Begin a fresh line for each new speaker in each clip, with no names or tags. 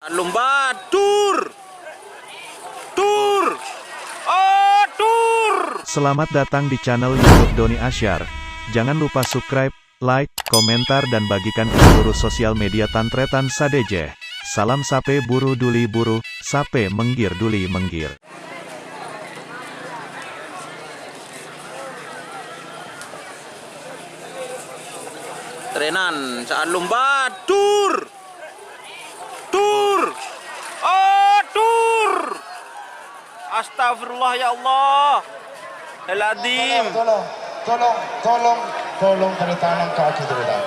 Lomba tur. Oh, tur.
Selamat datang di channel YouTube Doni Asyar. Jangan lupa subscribe, like, komentar dan bagikan ke seluruh sosial media Tantretan Sadeje. Salam sape buru duli buru, sape menggir duli menggir.
Trenan saat lomba tur. Oh, tur. Astagfirullah ya Allah. Eladim.
Tolong tanang kaki terita.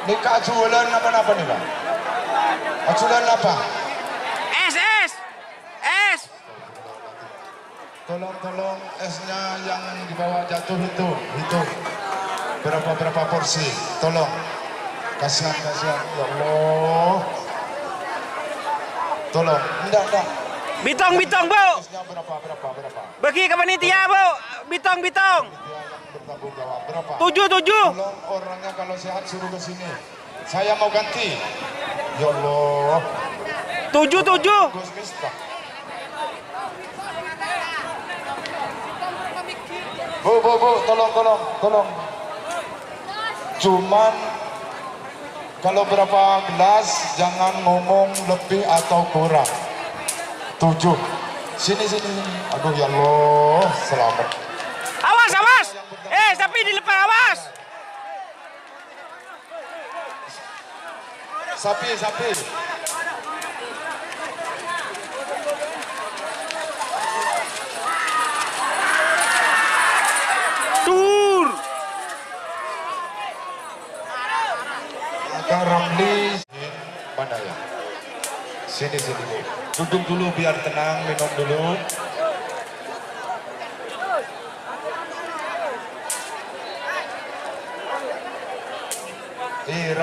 Ini keaculan apa nih Pak? Aculan apa?
Es.
Tolong esnya yang dibawa jatuh itu. Berapa porsi? Tolong. Kasihan ya Allah. Tolong. Enggak.
Bitong, Bu.
Esnya berapa?
Bagi ke panitia, Bu. Bitong.
Bertanggung jawab berapa?
7.
Tolong orangnya kalau sehat suruh ke sini. Saya mau ganti. Ya Allah.
7.
Gus Miftah. Bu, tolong. Cuman kalau berapa gelas jangan ngomong lebih atau kurang. 7. Sini. Aduh ya Allah, selamat.
Awas. Sapi di depan, awas.
Sapi.
Tur.
Ada Ramli. Mana ya? Sini. Duduk dulu biar tenang, minum dulu.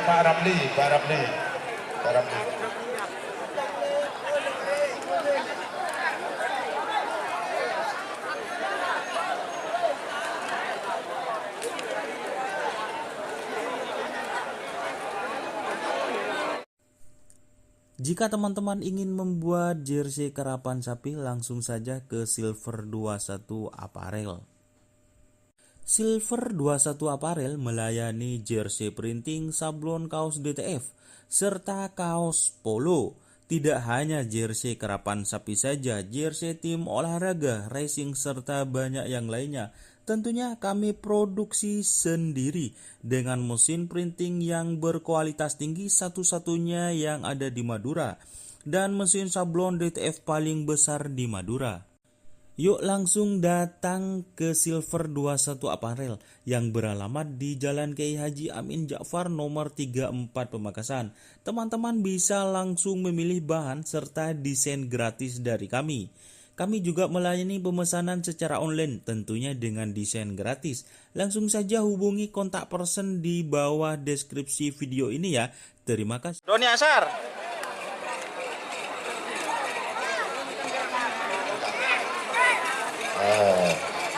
Pak Ramli.
Jika teman-teman ingin membuat jersey karapan sapi, langsung saja ke Silver 21 Apparel. Silver 21 Apparel melayani jersey printing, sablon kaos DTF, serta kaos polo. Tidak hanya jersey karapan sapi saja, jersey tim olahraga, racing, serta banyak yang lainnya. Tentunya kami produksi sendiri dengan mesin printing yang berkualitas tinggi, satu-satunya yang ada di Madura, dan mesin sablon DTF paling besar di Madura. Yuk langsung datang ke Silver 21 Apparel yang beralamat di Jalan Kiai Haji Amin Ja'far nomor 34 Pamekasan. Teman-teman bisa langsung memilih bahan serta desain gratis dari kami. Kami juga melayani pemesanan secara online, tentunya dengan desain gratis. Langsung saja hubungi kontak person di bawah deskripsi video ini ya. Terima kasih.
Doni Asyar.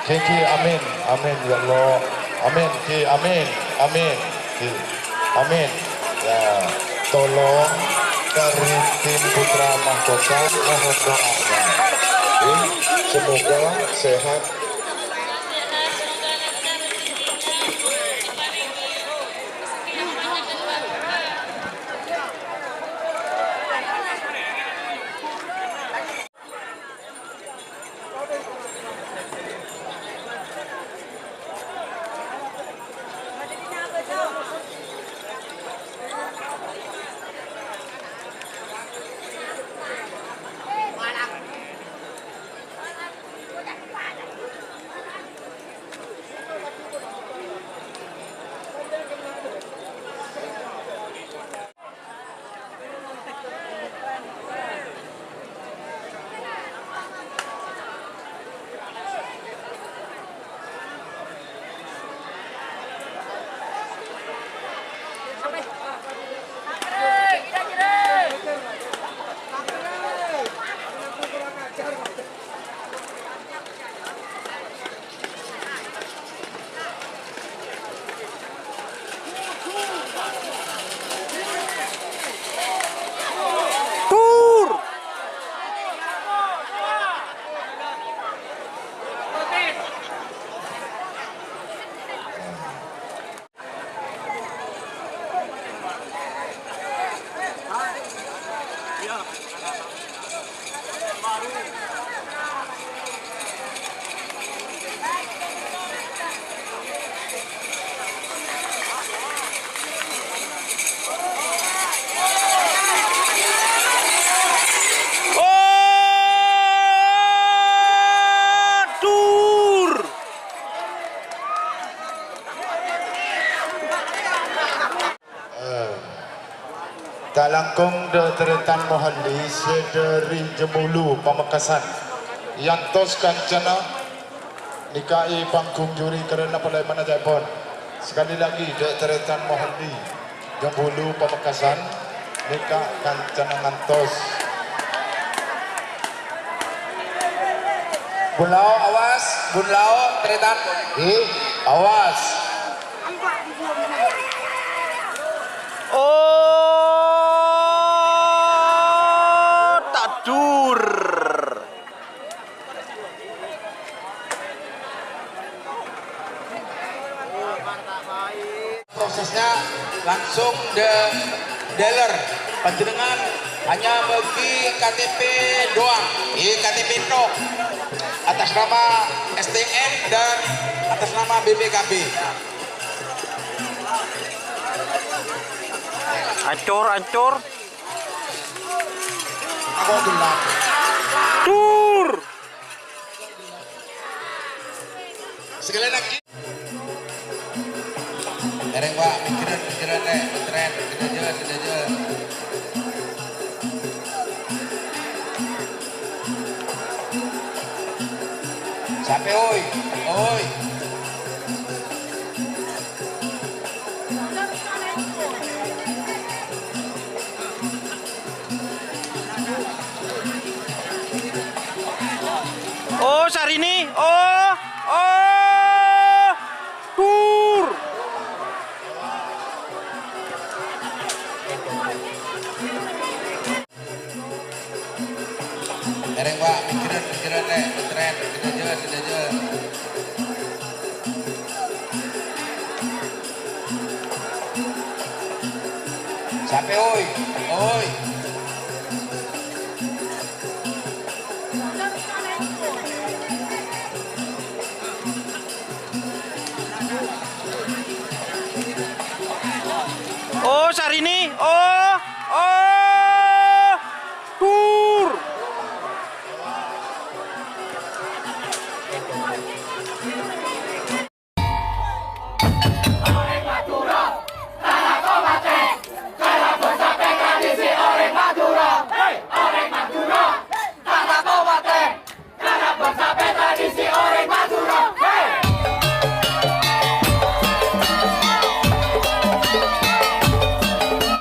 Ki amin ya Allah. Amin. Ya, tolong dari tim Putra Mahkota mohon doanya. Semoga sehat.
Oh, dur.
Talangkong de teretan mohalli sederi Jemulu Pamekasan yang tos kancana nikai panggung juri kerana pada mana Jaipon. Sekali lagi de teretan mohalli Jemulu Pamekasan nikah kancana ngantos.
Bunlao awas, Bunlao teretan.
Awas.
Oh, tak dur.
Prosesnya langsung dealer panjenengan hanya bagi KTP doang, KTP no atas nama STM dan atas nama BPKB.
Ancur.
Aku gelap.
Dur.
Sekali lagi. Dereng Pak, pikiran deh, tren, kita jalan. Sampai oi.
Oh, Sarini. Oh, dur.
Dereng Pak, pikiran deh,